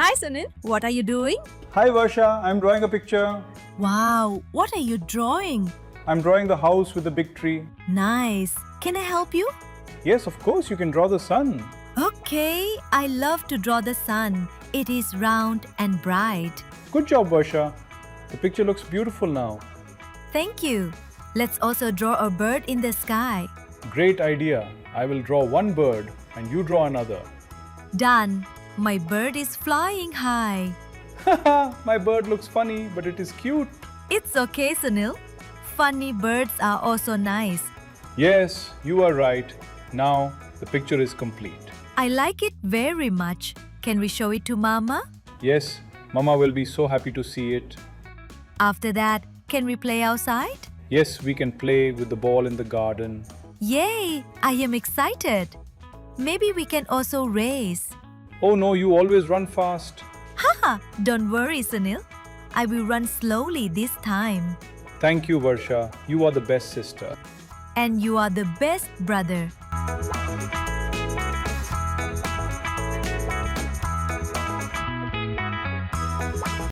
Hi Sunil, what are you doing? Hi Varsha, I'm drawing a picture. Wow, what are you drawing? I'm drawing the house with the big tree. Nice. Can I help you? Yes, of course, you can draw the sun. Okay, I love to draw the sun. It is round and bright. Good job, Varsha. The picture looks beautiful now. Thank you. Let's also draw a bird in the sky. Great idea. I will draw one bird and you draw another. Done. My bird is flying high. Haha, my bird looks funny, but it is cute. It's okay, Sunil. Funny birds are also nice. Yes, you are right. Now the picture is complete. I like it very much. Can we show it to Mama? Yes, Mama will be so happy to see it. After that, can we play outside? Yes, we can play with the ball in the garden. Yay! I am excited. Maybe we can also race. Oh no, you always run fast. Haha! Don't worry, Sunil. I will run slowly this time. Thank you, Varsha. You are the best sister. And you are the best brother.